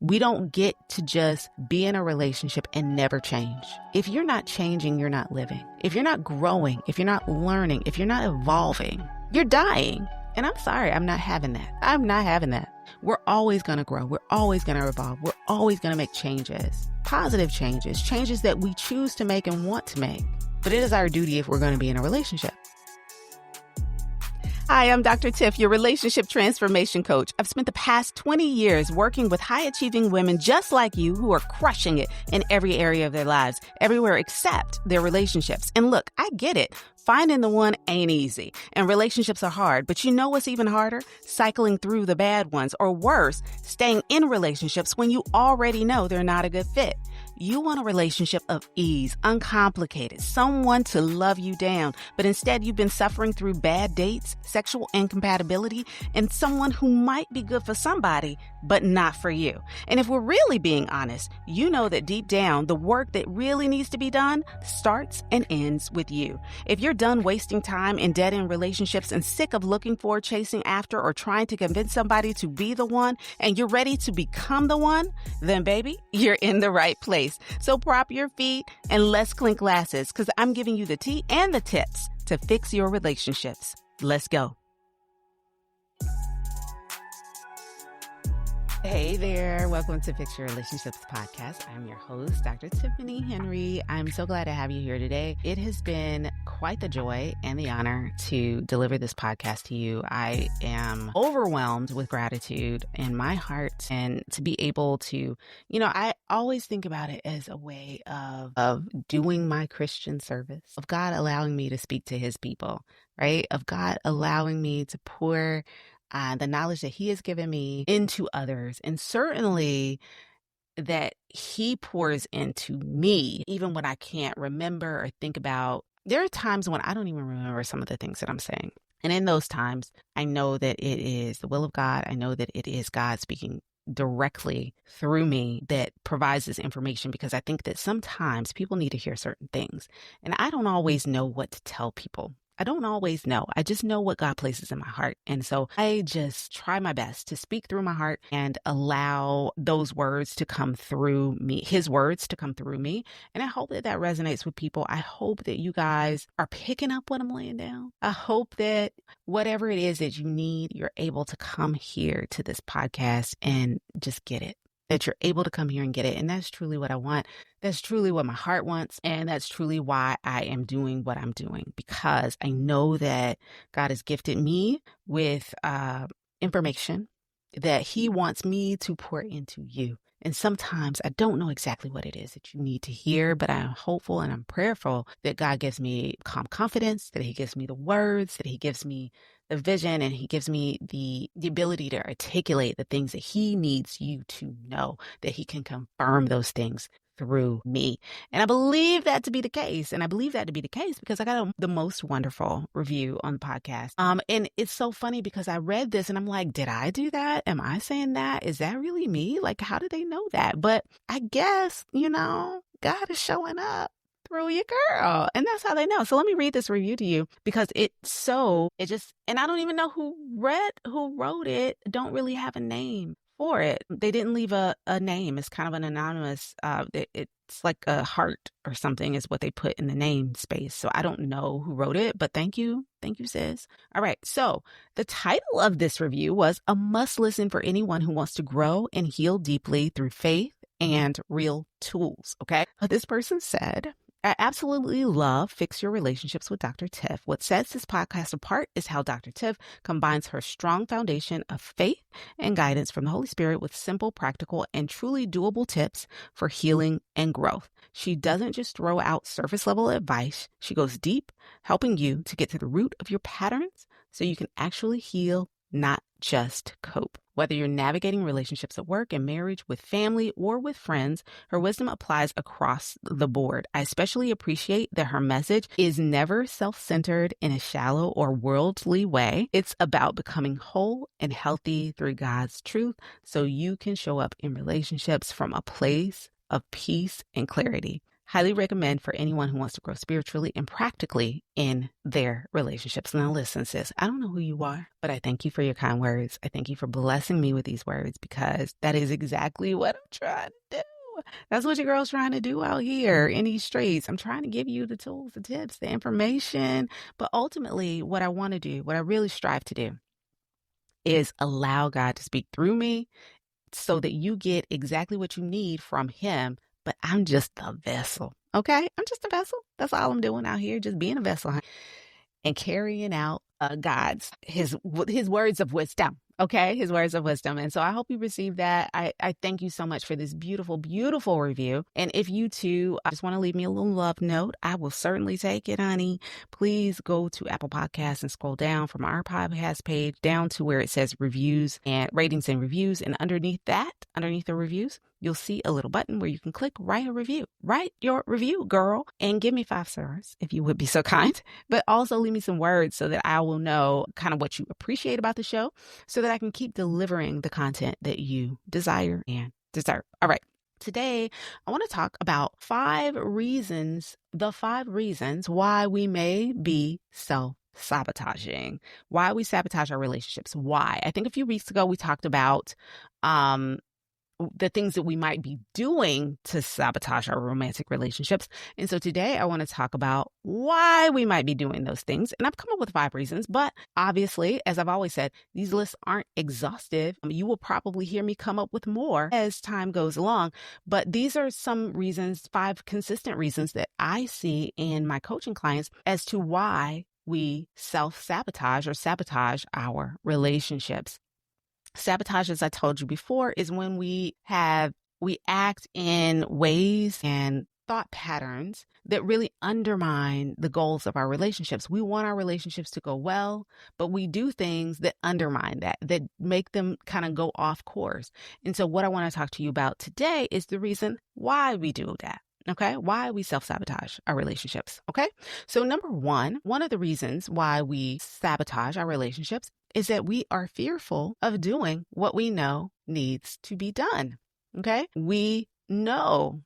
We don't get to just be in a relationship and never change. If you're not changing, you're not living. If you're not growing, if you're not learning, if you're not evolving, you're dying. And I'm sorry, I'm not having that. I'm not having that. We're always going to grow. We're always going to evolve. We're always going to make changes, positive changes, changes that we choose to make and want to make. But it is our duty if we're going to be in a relationship. Hi, I'm Dr. Tiff, your relationship transformation coach. I've spent the past 20 years working with high-achieving women just like you who are crushing it in every area of their lives, everywhere except their relationships. And look, I get it. Finding the one ain't easy, and relationships are hard. But you know what's even harder? Cycling through the bad ones, or worse, staying in relationships when you already know they're not a good fit. You want a relationship of ease, uncomplicated, someone to love you down, but instead you've been suffering through bad dates, sexual incompatibility, and someone who might be good for somebody, but not for you. And if we're really being honest, you know that deep down, the work that really needs to be done starts and ends with you. If you're done wasting time in dead-end relationships and sick of looking for, chasing after, or trying to convince somebody to be the one, and you're ready to become the one, then baby, you're in the right place. So prop your feet and let's clink glasses, because I'm giving you the tea and the tips to fix your relationships. Let's go. Hey there. Welcome to Fix Your Relationships podcast. I'm your host, Dr. Tiffany Henry. I'm so glad to have you here today. It has been quite the joy and the honor to deliver this podcast to you. I am overwhelmed with gratitude in my heart, and to be able to, I always think about it as a way of doing my Christian service, of God allowing me to speak to his people, right? Of God allowing me to pour the knowledge that he has given me into others, and certainly that he pours into me, even when I can't remember or think about. There are times when I don't even remember some of the things that I'm saying. And in those times, I know that it is the will of God. I know that it is God speaking directly through me that provides this information, because I think that sometimes people need to hear certain things. And I don't always know what to tell people. I don't always know. I just know what God places in my heart. And so I just try my best to speak through my heart and allow those words to come through me, his words to come through me. And I hope that that resonates with people. I hope that you guys are picking up what I'm laying down. I hope that whatever it is that you need, you're able to come here to this podcast and just get it. That you're able to come here and get it. And that's truly what I want. That's truly what my heart wants. And that's truly why I am doing what I'm doing, because I know that God has gifted me with information that he wants me to pour into you. And sometimes I don't know exactly what it is that you need to hear, but I'm hopeful and I'm prayerful that God gives me calm confidence, that he gives me the words, that he gives me the vision, and he gives me the ability to articulate the things that he needs you to know, that he can confirm those things through me. And I believe that to be the case. And I believe that to be the case because I got the most wonderful review on the podcast. And it's so funny because I read this and I'm like, did I do that? Am I saying that? Is that really me? Like, how did they know that? But I guess, God is showing up through your girl. And that's how they know. So let me read this review to you, because and I don't even know who wrote it. Don't really have a name for it. They didn't leave a name. It's kind of an anonymous, it's like a heart or something is what they put in the name space. So I don't know who wrote it, but thank you. Thank you, sis. All right. So the title of this review was a must listen for anyone who wants to grow and heal deeply through faith and real tools. Okay. This person said, I absolutely love Fix Your Relationships with Dr. Tiff. What sets this podcast apart is how Dr. Tiff combines her strong foundation of faith and guidance from the Holy Spirit with simple, practical, and truly doable tips for healing and growth. She doesn't just throw out surface level advice. She goes deep, helping you to get to the root of your patterns so you can actually heal, not just cope. Whether you're navigating relationships at work and marriage, with family, or with friends, her wisdom applies across the board. I especially appreciate that her message is never self-centered in a shallow or worldly way. It's about becoming whole and healthy through God's truth so you can show up in relationships from a place of peace and clarity. highly recommend for anyone who wants to grow spiritually and practically in their relationships. Now listen, sis, I don't know who you are, but I thank you for your kind words. I thank you for blessing me with these words, because that is exactly what I'm trying to do. That's what your girl's trying to do out here in these streets. I'm trying to give you the tools, the tips, the information. But ultimately, what I want to do, what I really strive to do, is allow God to speak through me so that you get exactly what you need from him. But I'm just a vessel. Okay? I'm just a vessel. That's all I'm doing out here, just being a vessel and carrying out his words of wisdom. Okay, his words of wisdom. And so I hope you receive that. I thank you so much for this beautiful, beautiful review. And if you too just want to leave me a little love note, I will certainly take it, honey. Please go to Apple Podcasts and scroll down from our podcast page down to where it says reviews and ratings and reviews. And underneath the reviews, you'll see a little button where you can click write a review. Write your review, girl, and give me 5 stars if you would be so kind. But also leave me some words so that I will know kind of what you appreciate about the show, so that I can keep delivering the content that you desire and deserve. All right. Today, I want to talk about 5 reasons why we may be self-sabotaging, why we sabotage our relationships. Why? I think a few weeks ago, we talked about the things that we might be doing to sabotage our romantic relationships. And so today I want to talk about why we might be doing those things. And I've come up with 5 reasons, but obviously, as I've always said, these lists aren't exhaustive. You will probably hear me come up with more as time goes along, but these are some reasons, 5 consistent reasons that I see in my coaching clients as to why we self-sabotage or sabotage our relationships. Sabotage, as I told you before, is when we act in ways and thought patterns that really undermine the goals of our relationships. We want our relationships to go well, but we do things that undermine that make them kind of go off course. And so what I want to talk to you about today is the reason why we do that. Okay, why we self-sabotage our relationships. Okay, so number one of the reasons why we sabotage our relationships is that we are fearful of doing what we know needs to be done. Okay, we know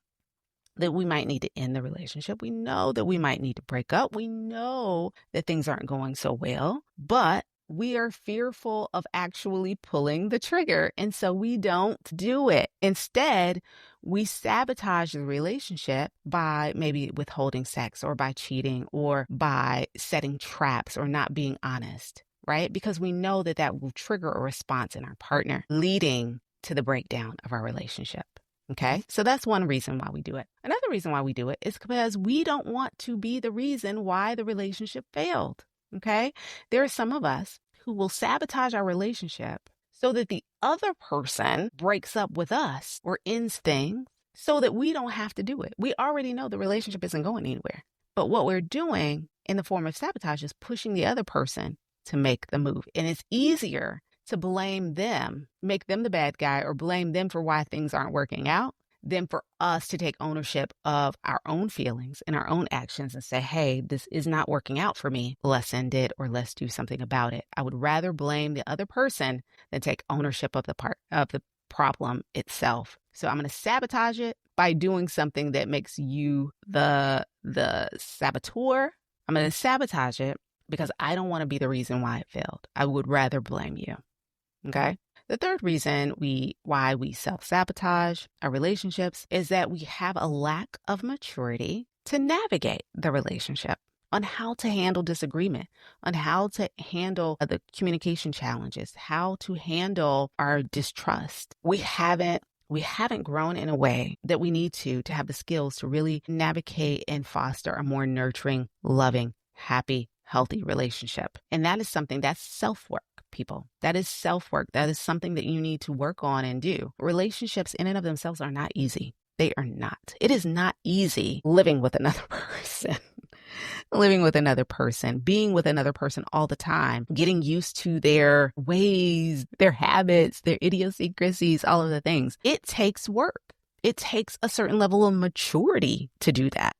that we might need to end the relationship. We know that we might need to break up. We know that things aren't going so well, but we are fearful of actually pulling the trigger. And so we don't do it. Instead, we sabotage the relationship by maybe withholding sex or by cheating or by setting traps or not being honest, right? Because we know that that will trigger a response in our partner, leading to the breakdown of our relationship. Okay, so that's one reason why we do it. Another reason why we do it is because we don't want to be the reason why the relationship failed. Okay, there are some of us who will sabotage our relationship so that the other person breaks up with us or ends things so that we don't have to do it. We already know the relationship isn't going anywhere. But what we're doing in the form of sabotage is pushing the other person to make the move. And it's easier to blame them, make them the bad guy, or blame them for why things aren't working out, than for us to take ownership of our own feelings and our own actions and say, hey, this is not working out for me. Let's end it, or let's do something about it. I would rather blame the other person than take ownership of the problem itself. So I'm going to sabotage it by doing something that makes you the saboteur. I'm going to sabotage it because I don't want to be the reason why it failed. I would rather blame you. Okay. The third reason why we self-sabotage our relationships is that we have a lack of maturity to navigate the relationship, on how to handle disagreement, on how to handle the communication challenges, how to handle our distrust. We haven't grown in a way that we need to have the skills to really navigate and foster a more nurturing, loving, happy, healthy relationship. And that is something that's self-work, people. That is self-work. That is something that you need to work on and do. Relationships in and of themselves are not easy. They are not. It is not easy living with another person. Living with another person, being with another person all the time, getting used to their ways, their habits, their idiosyncrasies, all of the things. It takes work. It takes a certain level of maturity to do that.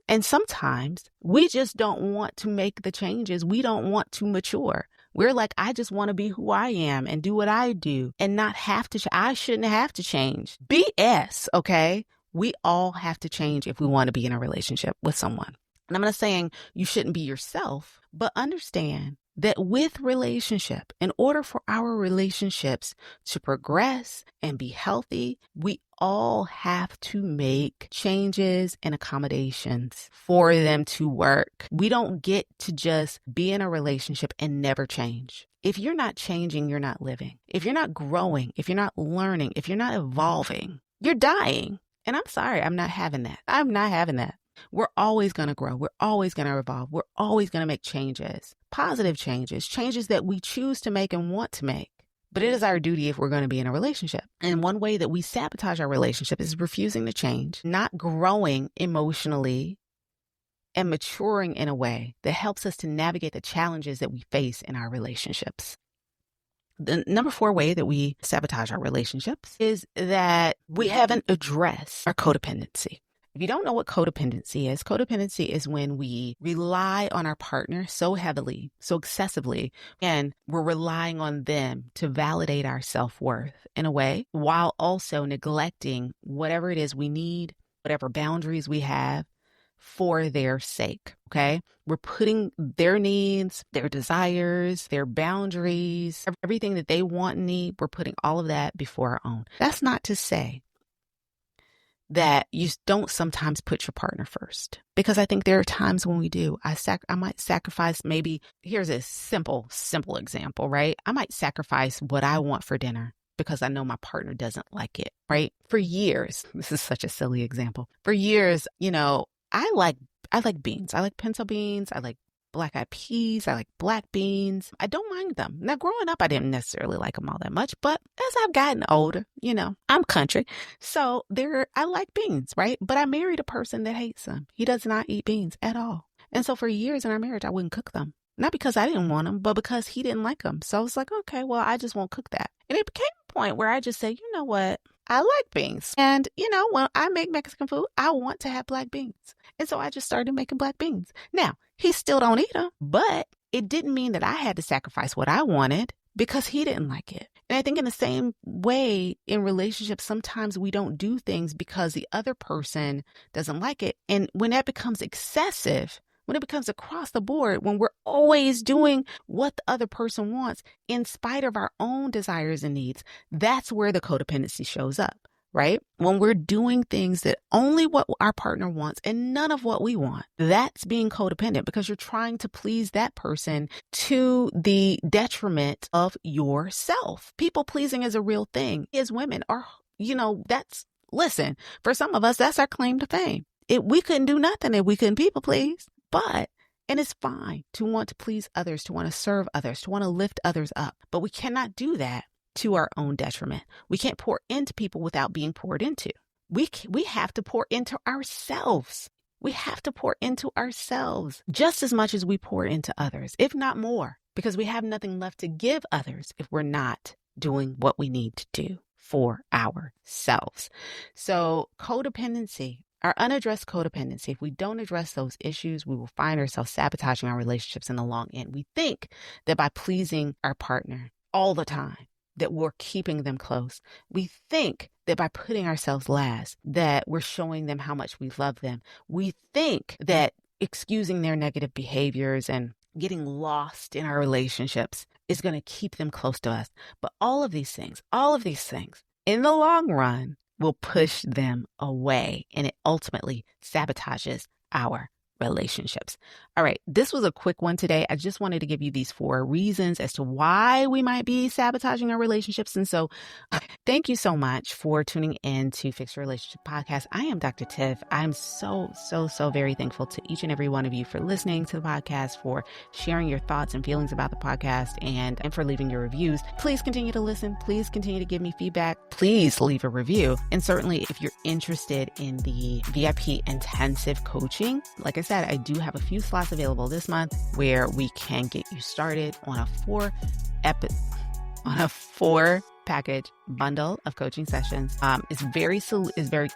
And sometimes we just don't want to make the changes. We don't want to mature. We're like, I just want to be who I am and do what I do and not have to. I shouldn't have to change. BS, okay? We all have to change if we want to be in a relationship with someone. And I'm not saying you shouldn't be yourself, but understand that with relationship, in order for our relationships to progress and be healthy, we all have to make changes and accommodations for them to work. We don't get to just be in a relationship and never change. If you're not changing, you're not living. If you're not growing, if you're not learning, if you're not evolving, you're dying. And I'm sorry, I'm not having that. I'm not having that. We're always going to grow. We're always going to evolve. We're always going to make changes, positive changes, changes that we choose to make and want to make. But it is our duty if we're going to be in a relationship. And one way that we sabotage our relationship is refusing to change, not growing emotionally, and maturing in a way that helps us to navigate the challenges that we face in our relationships. The number 4 way that we sabotage our relationships is that we haven't addressed our codependency. If you don't know what codependency is when we rely on our partner so heavily, so excessively, and we're relying on them to validate our self-worth in a way, while also neglecting whatever it is we need, whatever boundaries we have for their sake, okay? We're putting their needs, their desires, their boundaries, everything that they want and need, we're putting all of that before our own. That's not to say that you don't sometimes put your partner first, because I think there are times when we do. I might sacrifice, maybe, here's a simple example, right? I might sacrifice what I want for dinner because I know my partner doesn't like it, right? For years, this is such a silly example. For years, I like beans. I like pinto beans. I like black-eyed peas. I like black beans. I don't mind them. Now, growing up, I didn't necessarily like them all that much, but as I've gotten older, I'm country. So I like beans, right? But I married a person that hates them. He does not eat beans at all. And so for years in our marriage, I wouldn't cook them. Not because I didn't want them, but because he didn't like them. So I was like, okay, well, I just won't cook that. And it became a point where I just say, you know what? I like beans. And, when I make Mexican food, I want to have black beans. And so I just started making black beans. Now, he still don't eat them, but it didn't mean that I had to sacrifice what I wanted because he didn't like it. And I think in the same way in relationships, sometimes we don't do things because the other person doesn't like it. And when that becomes excessive, when it becomes across the board, when we're always doing what the other person wants in spite of our own desires and needs, that's where the codependency shows up, right? When we're doing things that only what our partner wants and none of what we want, that's being codependent because you're trying to please that person to the detriment of yourself. People pleasing is a real thing. As women are, listen, for some of us, that's our claim to fame. We couldn't do nothing if we couldn't people please. And it's fine to want to please others, to want to serve others, to want to lift others up. But we cannot do that to our own detriment. We can't pour into people without being poured into. We have to pour into ourselves. We have to pour into ourselves just as much as we pour into others, if not more, because we have nothing left to give others if we're not doing what we need to do for ourselves. So codependency. Our unaddressed codependency, if we don't address those issues, we will find ourselves sabotaging our relationships in the long end. We think that by pleasing our partner all the time, that we're keeping them close. We think that by putting ourselves last, that we're showing them how much we love them. We think that excusing their negative behaviors and getting lost in our relationships is going to keep them close to us. But all of these things, in the long run, will push them away, and it ultimately sabotages our relationships. All right, this was a quick one today. I just wanted to give you these 4 reasons as to why we might be sabotaging our relationships. And so thank you so much for tuning in to Fix Your Relationship Podcast. I am Dr. Tiff. I'm so very thankful to each and every one of you for listening to the podcast, for sharing your thoughts and feelings about the podcast, and for leaving your reviews. Please continue to listen. Please continue to give me feedback. Please leave a review. And certainly if you're interested in the VIP intensive coaching, like I said, I do have a few slots available this month where we can get you started on a 4 package bundle of coaching sessions. It's very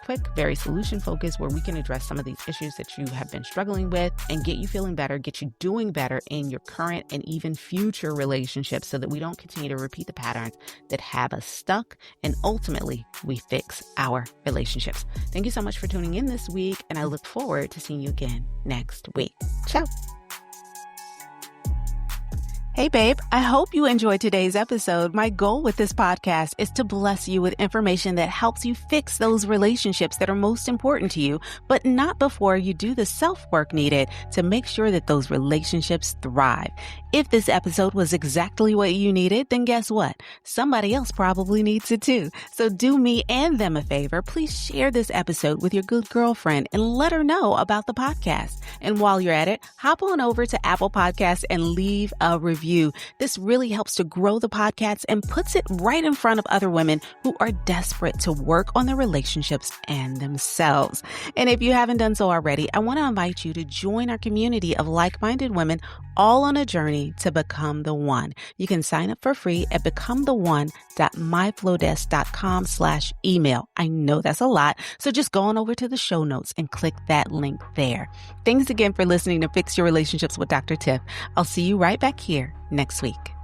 quick, very solution focused, where we can address some of these issues that you have been struggling with and get you feeling better, get you doing better in your current and even future relationships, so that we don't continue to repeat the patterns that have us stuck, and ultimately we fix our relationships. Thank you so much for tuning in this week, and I look forward to seeing you again next week. Ciao. Hey, babe, I hope you enjoyed today's episode. My goal with this podcast is to bless you with information that helps you fix those relationships that are most important to you, but not before you do the self-work needed to make sure that those relationships thrive. If this episode was exactly what you needed, then guess what? Somebody else probably needs it too. So do me and them a favor. Please share this episode with your good girlfriend and let her know about the podcast. And while you're at it, hop on over to Apple Podcasts and leave a review. This really helps to grow the podcast and puts it right in front of other women who are desperate to work on their relationships and themselves. And if you haven't done so already, I want to invite you to join our community of like-minded women, all on a journey to become the one. You can sign up for free at becometheone.myflowdesk.com/email. I know that's a lot, so just go on over to the show notes and click that link there. Thanks again for listening to Fix Your Relationships with Dr. Tiff. I'll see you right back here next week.